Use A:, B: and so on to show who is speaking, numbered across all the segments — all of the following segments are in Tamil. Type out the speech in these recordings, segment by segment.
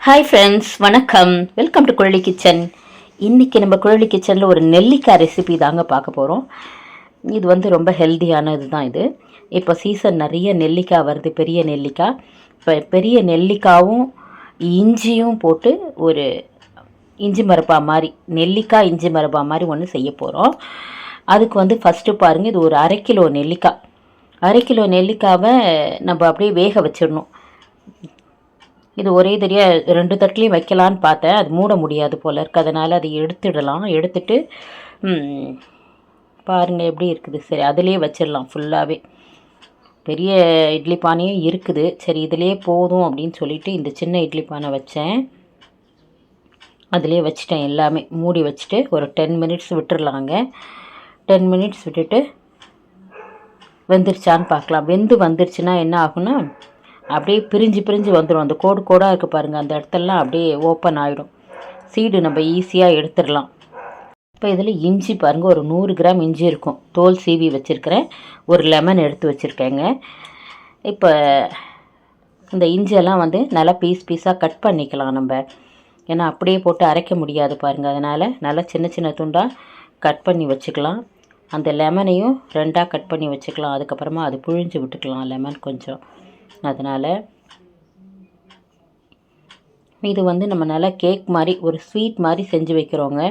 A: ஹாய் ஃப்ரெண்ட்ஸ், வணக்கம். Welcome to Kuzhali kitchen. இன்றைக்கி நம்ம குழலி கிச்சனில் ஒரு நெல்லிக்காய் ரெசிபி தாங்க பார்க்க போகிறோம். இது வந்து ரொம்ப ஹெல்த்தியானது தான் இது. இப்போ சீசன் நிறைய நெல்லிக்காய் வருது, பெரிய நெல்லிக்காய். இப்போ பெரிய நெல்லிக்காயும் இஞ்சியும் போட்டு ஒரு இஞ்சி மரப்பா மாதிரி, நெல்லிக்காய் இஞ்சி மரப்பா மாதிரி ஒன்று செய்ய போகிறோம். அதுக்கு வந்து ஃபஸ்ட்டு பாருங்கள், இது ஒரு அரை கிலோ நெல்லிக்காய். அரை கிலோ நெல்லிக்காவை நம்ம அப்படியே வேக வச்சிடணும். இது ஒரே தெரியாக 2 தட்டுலேயும் வைக்கலான்னு பார்த்தேன், அது மூட முடியாது போல் இருக்குது. அதனால் அதை எடுத்துடலாம். எடுத்துட்டு பாருங்கள் எப்படி இருக்குது. சரி, அதிலே வச்சிடலாம் ஃபுல்லாகவே. பெரிய இட்லி பானையும் இருக்குது. சரி, இதிலே போதும் அப்படின்னு சொல்லிவிட்டு இந்த சின்ன இட்லி பானை வச்சேன். அதிலே வச்சுட்டேன். எல்லாமே மூடி வச்சுட்டு ஒரு 10 மினிட்ஸ் விட்டுடலாங்க. 10 மினிட்ஸ் விட்டுட்டு வெந்துருச்சான்னு பார்க்கலாம். வெந்து வந்துருச்சுன்னா என்ன ஆகும்னா, அப்படியே பிரிஞ்சு வந்துடும். அந்த கோடாக இருக்குது பாருங்கள், அந்த இடத்தெல்லாம் அப்படியே ஓப்பன் ஆகிடும். சீடு நம்ம ஈஸியாக எடுத்துடலாம். இப்போ இதில் இஞ்சி பாருங்கள், ஒரு 100 கிராம் இஞ்சி இருக்கும். தோல் சீவி வச்சுருக்கிறேன். ஒரு லெமன் எடுத்து வச்சுருக்கேங்க. இப்போ இந்த இஞ்சியெல்லாம் வந்து நல்லா பீஸாக கட் பண்ணிக்கலாம் நம்ம. ஏன்னா அப்படியே போட்டு அரைக்க முடியாது பாருங்கள். அதனால் நல்லா சின்ன துண்டாக கட் பண்ணி வச்சுக்கலாம். அந்த லெமனையும் 2ஆக கட் பண்ணி வச்சுக்கலாம். அதுக்கப்புறமா அது புழிஞ்சு விட்டுக்கலாம் லெமன் கொஞ்சம். அதனால் இது வந்து நம்ம நல்லா கேக் மாதிரி, ஒரு ஸ்வீட் மாதிரி செஞ்சு வைக்கிறோங்க.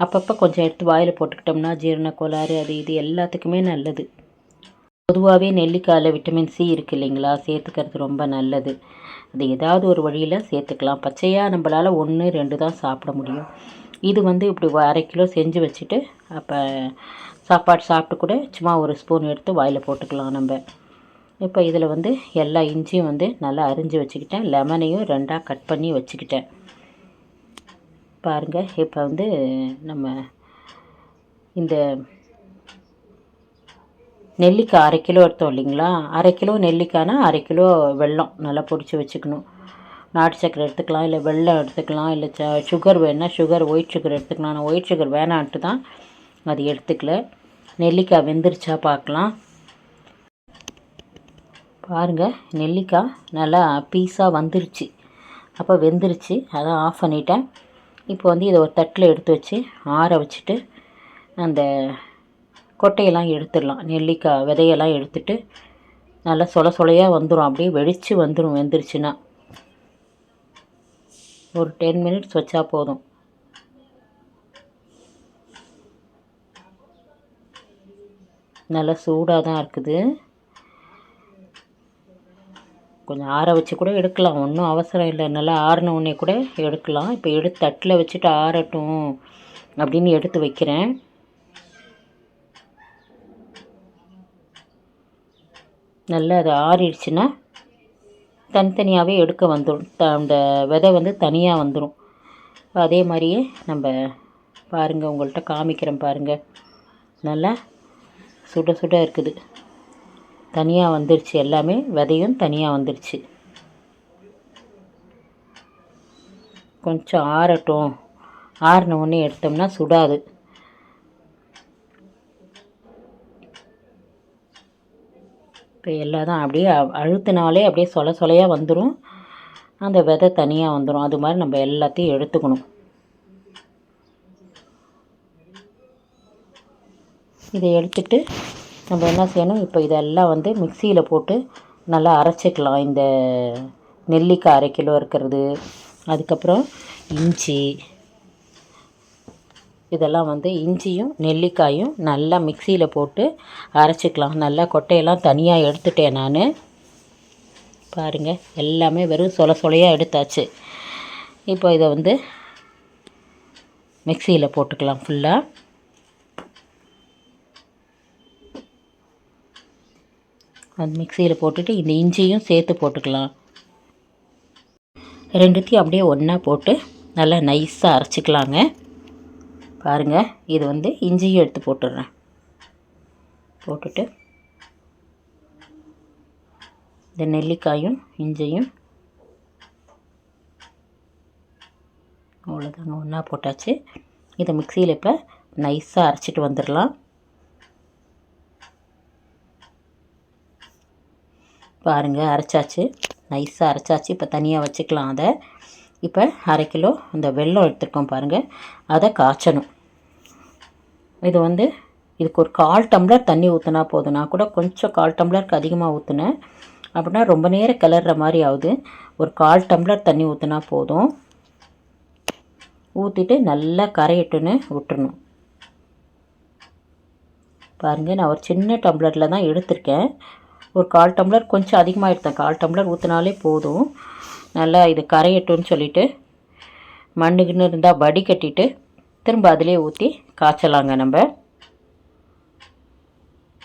A: அப்பப்போ கொஞ்சம் எடுத்து வாயில் போட்டுக்கிட்டோம்னா ஜீரண கோளாறு அது இது எல்லாத்துக்குமே நல்லது. பொதுவாகவே நெல்லிக்காயில் விட்டமின் சி இருக்குது இல்லைங்களா, சேர்த்துக்கிறது ரொம்ப நல்லது. அது ஏதாவது ஒரு வழியில் சேர்த்துக்கலாம். பச்சையாக நம்மளால் 1, 2 தான் சாப்பிட முடியும். இது வந்து இப்படி அரை கிலோ செஞ்சு வச்சுட்டு அப்போ சாப்பாடு சாப்பிட்டு கூட சும்மா ஒரு ஸ்பூன் எடுத்து வாயில் போட்டுக்கலாம் நம்ம. இப்போ இதில் வந்து எல்லா இஞ்சியும் வந்து நல்லா அரிஞ்சு வச்சுக்கிட்டேன். லெமனையும் 2ஆக கட் பண்ணி வச்சுக்கிட்டேன். பாருங்கள், இப்போ வந்து நம்ம இந்த நெல்லிக்காய் அரை கிலோ எடுத்தோம் இல்லைங்களா, அரை கிலோ நெல்லிக்காய்னா அரை கிலோ வெல்லம் நல்லா பொடிச்சு வச்சுக்கணும். நாட்டு சக்கரை எடுத்துக்கலாம், இல்லை வெல்லம் எடுத்துக்கலாம், இல்லை சுகர் வேணுன்னா சுகர், ஒயிட் சுகர் எடுத்துக்கலாம். நான் ஒயிட் சுகர் வேணான்ட்டு தான் அது எடுத்துக்கல. நெல்லிக்காய் வெந்துருச்சா பார்க்கலாம். பாருங்கள், நெல்லிக்காய் நல்லா பீஸாக வந்துருச்சு. அப்போ வெந்துருச்சு. அதான் ஆஃப் பண்ணிட்டேன். இப்போ வந்து இதை ஒரு தட்டில் எடுத்து வச்சு ஆற வச்சுட்டு அந்த கொட்டையெல்லாம் எடுத்துடலாம். நெல்லிக்காய் விதையெல்லாம் எடுத்துட்டு நல்லா சொலையாக வந்துடும். அப்படியே வெடித்து வந்துடும் வெந்துருச்சுன்னா. ஒரு 10 மினிட்ஸ் வச்சா போதும். நல்லா சூடாக தான் இருக்குது. கொஞ்சம் ஆற வச்சு கூட எடுக்கலாம், ஒன்றும் அவசரம் இல்லை. நல்லா ஆறின உடனே கூட எடுக்கலாம். இப்போ எடுத்து தட்டில் வச்சுட்டு ஆறட்டும் அப்படின்னு எடுத்து வைக்கிறேன். நல்லா அது ஆறிடுச்சுன்னா தனித்தனியாகவே எடுக்க வந்துடும். அந்த விதை வந்து தனியாக வந்துடும். அதே மாதிரியே நம்ம பாருங்கள், உங்கள்கிட்ட காமிக்கிறேன் பாருங்கள். நல்லா சுட இருக்குது. தனியாக வந்துருச்சு. எல்லாமே விதையும் தனியாக வந்துருச்சு. கொஞ்சம் ஆறட்டும். ஆறின உடனே எடுத்தோம்னா சுடாது. இப்போ எல்லாம் அப்படியே அழுத்தினாலே அப்படியே சொலையாக வந்துடும். அந்த விதை தனியாக வந்துடும். அது மாதிரி நம்ம எல்லாத்தையும் எடுத்துக்கணும். இதை எடுத்துட்டு நம்ம என்ன செய்யணும், இப்போ இதெல்லாம் வந்து மிக்சியில் போட்டு நல்லா அரைச்சிக்கலாம். இந்த நெல்லிக்காய் அரை கிலோ இருக்கிறது, அதுக்கப்புறம் இஞ்சி, இதெல்லாம் வந்து இஞ்சியும் நெல்லிக்காயும் நல்லா மிக்சியில் போட்டு அரைச்சிக்கலாம். நல்லா கொட்டையெல்லாம் தனியாக எடுத்துட்டேன் நான். பாருங்கள், எல்லாமே வெறும் சொலையாக எடுத்தாச்சு. இப்போ இதை வந்து மிக்சியில் போட்டுக்கலாம் ஃபுல்லாக. அது மிக்சியில் போட்டுட்டு இந்த இஞ்சியும் சேர்த்து போட்டுக்கலாம். ரெண்டுத்தையும் அப்படியே ஒன்றா போட்டு நல்லா நைஸாக அரைச்சிக்கலாங்க. பாருங்கள், இது வந்து இஞ்சியும் எடுத்து போட்டுடுறேன். போட்டுட்டு இந்த நெல்லிக்காயும் இஞ்சியும் அவ்வளோதாங்க, ஒன்றா போட்டாச்சு. இதை மிக்சியில் இப்போ நைஸாக அரைச்சிட்டு வந்துடலாம். பாருங்கள், அரைச்சாச்சு, நைஸாக அரைச்சாச்சு. இப்போ தனியாக வச்சுக்கலாம் அதை. இப்போ 1/2 கிலோ இந்த வெல்லம் எடுத்துருக்கோம் பாருங்கள், அதை காய்ச்சணும். இது வந்து இதுக்கு ஒரு 1/4 டம்ளர் தண்ணி ஊற்றினா போதும். நான் கூட கொஞ்சம் 1/4 டம்ளருக்கு அதிகமாக ஊற்றுனேன். அப்படின்னா ரொம்ப நேரம் கிளற மாதிரி ஆகுது. ஒரு 1/4 டம்ளர் தண்ணி ஊற்றினா போதும். ஊற்றிட்டு நல்லா கரையட்டுன்னு விட்டுறணும். பாருங்கள், நான் ஒரு சின்ன டம்ளரில் தான் எடுத்திருக்கேன். ஒரு 1/4 டம்ளர் கொஞ்சம் அதிகமாக எடுத்தேன். 1/4 டம்ளர் ஊற்றினாலே போதும். நல்லா இது கரையட்டுன்னு சொல்லிவிட்டு மண்ணுக்குன்னு இருந்தால் வடிகட்டிட்டு திரும்ப அதிலே ஊற்றி காய்ச்சலாங்க. நம்ம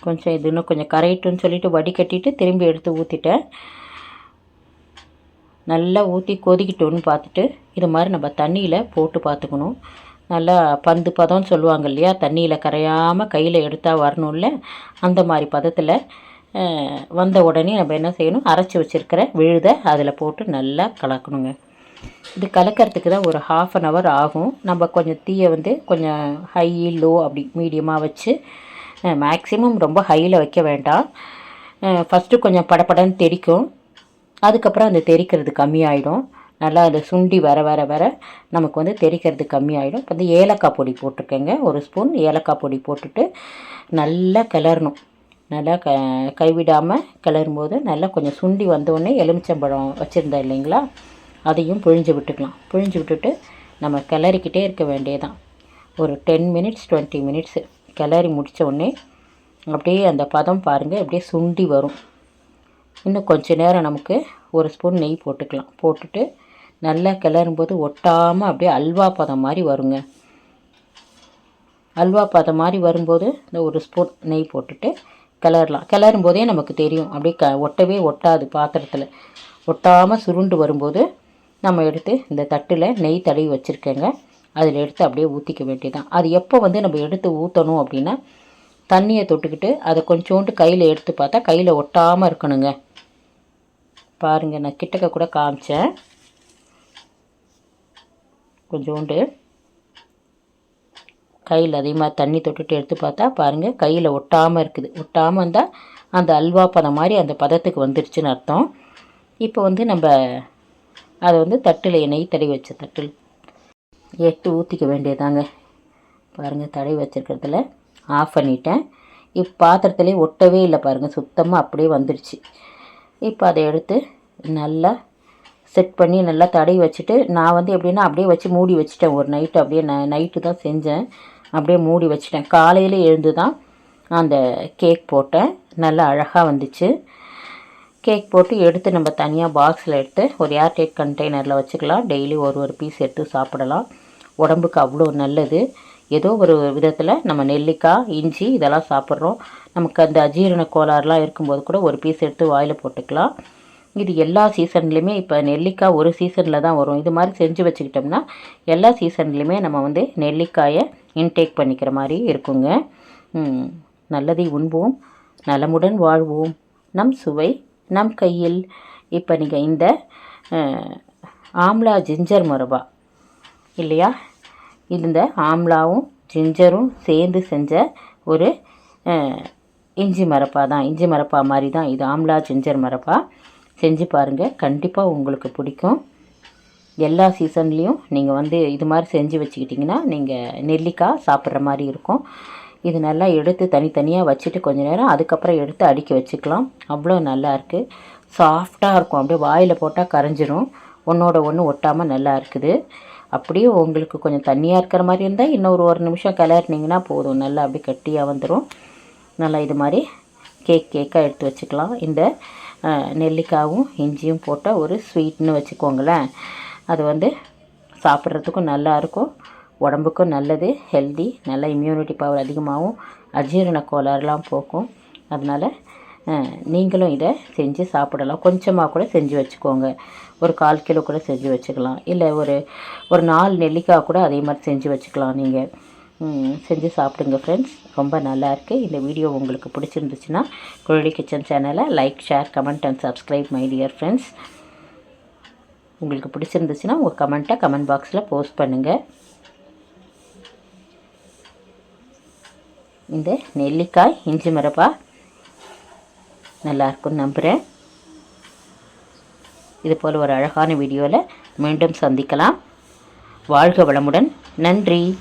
A: கொஞ்சம் இது இன்னும் கொஞ்சம் கரையட்டுன்னு சொல்லிவிட்டு வடிகட்டிட்டு திரும்பி எடுத்து ஊற்றிட்டேன். நல்லா ஊற்றி கொதிக்கிட்டோன்னு பார்த்துட்டு இது மாதிரி நம்ம தண்ணியில் போட்டு பார்த்துக்கணும். நல்லா பந்து பதம்னு சொல்லுவாங்க இல்லையா, தண்ணியில் கரையாமல் கையில் எடுத்தால் வரணும்ல, அந்த மாதிரி பதத்தில் வந்த உடனே நம்ம என்ன செய்யணும், அரைச்சி வச்சுருக்கிற விழுதை அதில் போட்டு நல்லா கலக்கணுங்க. இது கலக்கிறதுக்கு தான் ஒரு 1/2 hour ஆகும். நம்ம கொஞ்சம் தீயை வந்து கொஞ்சம் ஹை லோ அப்படி மீடியமாக வச்சு, மேக்ஸிமம் ரொம்ப ஹையில் வைக்க வேண்டாம். ஃபஸ்ட்டு கொஞ்சம் படப்படன்னு தெரிக்கும், அதுக்கப்புறம் அந்த தெரிக்கிறது கம்மியாயிடும். நல்லா அது சுண்டி வர வர வர நமக்கு வந்து தெரிக்கிறது கம்மியாயிடும். இப்போ வந்து ஏலக்காய் பொடி போட்டிருக்கேங்க, 1 ஸ்பூன் ஏலக்காய் பொடி போட்டுட்டு நல்லா கிளறணும். நல்லா கைவிடாமல் கிளறும்போது நல்லா கொஞ்சம் சுண்டி வந்தோடனே எலுமிச்சம்பழம் வச்சுருந்தேன் இல்லைங்களா, அதையும் பிழிஞ்சு விட்டுக்கலாம். பிழிஞ்சு விட்டுட்டு நம்ம கிளறிக்கிட்டே இருக்க வேண்டியதான். ஒரு 10 minutes 20 minutes கிளறி முடித்த உடனே அப்படியே அந்த பதம் பாருங்கள், அப்படியே சுண்டி வரும். இன்னும் கொஞ்சம் நேரம் நமக்கு 1 ஸ்பூன் நெய் போட்டுக்கலாம். போட்டுட்டு நல்லா கிளறும்போது ஒட்டாமல் அப்படியே அல்வா பதம் மாதிரி வருங்க. அல்வா பதம் மாதிரி வரும்போது இந்த 1 ஸ்பூன் நெய் போட்டுட்டு கிளறலாம். கிளறும் போதே நமக்கு தெரியும், அப்படியே ஒட்டவே ஒட்டாது. பாத்திரத்தில் ஒட்டாமல் சுருண்டு வரும்போது நம்ம எடுத்து இந்த தட்டில் நெய் தடவி வச்சுருக்கேங்க, அதில் எடுத்து அப்படியே ஊற்றிக்க வேண்டியதான். அது எப்போ வந்து நம்ம எடுத்து ஊற்றணும் அப்படின்னா, தண்ணியை தொட்டுக்கிட்டு அதை கொஞ்சோண்டு கையில் எடுத்து பார்த்தா கையில் ஒட்டாமல் இருக்கணுங்க. பாருங்கள், நான் கிட்டக்க கூட காமிச்சேன். கொஞ்சோண்டு கையில் அதே மாதிரி தண்ணி தொட்டுட்டு எடுத்து பார்த்தா பாருங்கள், கையில் ஒட்டாமல் இருக்குது. ஒட்டாமல் இருந்தால் அந்த அல்வா பதம் மாதிரி அந்த பதத்துக்கு வந்துடுச்சுன்னு அர்த்தம். இப்போ வந்து நம்ம அதை வந்து தட்டில் நெய் தடவி வச்ச தட்டில் எடுத்து ஊற்றிக்க வேண்டியதாங்க. பாருங்கள், தடவி வச்சுருக்கிறதுல ஆஃப் பண்ணிட்டேன். இப்போ பாத்திரத்துலேயே ஒட்டவே இல்லை பாருங்கள், சுத்தமாக அப்படியே வந்துடுச்சு. இப்போ அதை எடுத்து நல்லா செட் பண்ணி நல்லா தடவி வச்சுட்டு, நான் வந்து எப்படின்னா அப்படியே வச்சு மூடி வச்சுட்டேன். ஒரு நைட்டு அப்படியே நைட்டு தான் செஞ்சேன், அப்படியே மூடி வச்சுட்டேன். காலையில் எழுந்து தான் அந்த கேக் போட்டேன். நல்லா அழகாக வந்துச்சு. கேக் போட்டு எடுத்து நம்ம தனியாக பாக்ஸில் எடுத்து ஒரு ஏர்டைட் கண்டெய்னரில் வச்சுக்கலாம். டெய்லி ஒரு பீஸ் எடுத்து சாப்பிடலாம். உடம்புக்கு அவ்வளோ நல்லது. ஏதோ ஒரு விதத்தில் நம்ம நெல்லிக்காய், இஞ்சி இதெல்லாம் சாப்பிட்றோம். நமக்கு அந்த அஜீரண கோளாறுலாம் இருக்கும்போது கூட ஒரு பீஸ் எடுத்து வாயில் போட்டுக்கலாம். இது எல்லா சீசன்லேயுமே, இப்போ நெல்லிக்காய் ஒரு சீசனில் தான் வரும். இது மாதிரி செஞ்சு வச்சுக்கிட்டோம்னா எல்லா சீசன்லேயுமே நம்ம வந்து நெல்லிக்காயை இன்டேக் பண்ணிக்கிற மாதிரி இருக்குங்க. நல்லதை உண்போம், நலமுடன் வாழ்வோம், நம் சுவை நம் கையில். இப்போ நீங்கள் இந்த ஆம்லா ஜிஞ்சர் மரபா இல்லையா, இந்த ஆம்லாவும் ஜிஞ்சரும் சேர்ந்து செஞ்ச ஒரு இஞ்சி மரப்பா தான். இஞ்சி மரப்பா மாதிரி தான் இது. ஆம்லா ஜிஞ்சர் மரப்பா செஞ்சு பாருங்கள், கண்டிப்பாக உங்களுக்கு பிடிக்கும். எல்லா சீசன்லேயும் நீங்கள் வந்து இது மாதிரி செஞ்சு வச்சுக்கிட்டிங்கன்னா நீங்கள் நெல்லிக்காய் சாப்பிட்ற மாதிரி இருக்கும். இது நல்லா எடுத்து தனித்தனியாக வச்சுட்டு கொஞ்சம் நேரம் அதுக்கப்புறம் எடுத்து அடுக்கி வச்சுக்கலாம். அவ்வளோ நல்லா இருக்குது, சாஃப்டாக இருக்கும். அப்படியே வாயில் போட்டால் கரைஞ்சிரும், ஒன்றோட ஒன்று ஒட்டாமல் நல்லா இருக்குது. அப்படியே உங்களுக்கு கொஞ்சம் தண்ணியாக இருக்கிற மாதிரி இருந்தால் இன்னொரு 1 நிமிஷம் கிளறினீங்கன்னா போதும், நல்லா அப்படியே கட்டியாக வந்துடும். நல்லா இது மாதிரி கேக்காக எடுத்து வச்சுக்கலாம். இந்த நெல்லிக்காயும் இஞ்சியும் போட்ட ஒரு ஸ்வீட்னு வச்சுக்கோங்களேன். அது வந்து சாப்பிட்றதுக்கும் நல்லாயிருக்கும், உடம்புக்கும் நல்லது, ஹெல்தி, நல்ல இம்யூனிட்டி பவர் அதிகமாகவும் அஜீரண கோளாறுலாம் போக்கும். அதனால் நீங்களும் இதை செஞ்சு சாப்பிடலாம். கொஞ்சமாக கூட செஞ்சு வச்சுக்கோங்க, ஒரு 1/4 கிலோ கூட செஞ்சு வச்சுக்கலாம். இல்லை ஒரு 4 நெல்லிக்காய் கூட அதே மாதிரி செஞ்சு வச்சுக்கலாம். நீங்கள் செஞ்சு சாப்பிடுங்க ஃப்ரெண்ட்ஸ், ரொம்ப நல்லாயிருக்கு. இந்த வீடியோ உங்களுக்கு பிடிச்சிருந்துச்சுன்னா குழலி கிச்சன் சேனலை like, share, comment and subscribe my dear friends. உங்களுக்கு பிடிச்சிருந்துச்சுன்னா உங்கள் கமெண்ட்டை கமெண்ட் பாக்ஸில் போஸ்ட் பண்ணுங்கள். இந்த நெல்லிக்காய் இஞ்சி மரப்பா நல்லாயிருக்குன்னு நம்புகிறேன். இது போல் ஒரு அழகான வீடியோவில் மீண்டும் சந்திக்கலாம். வாழ்க வளமுடன். நன்றி.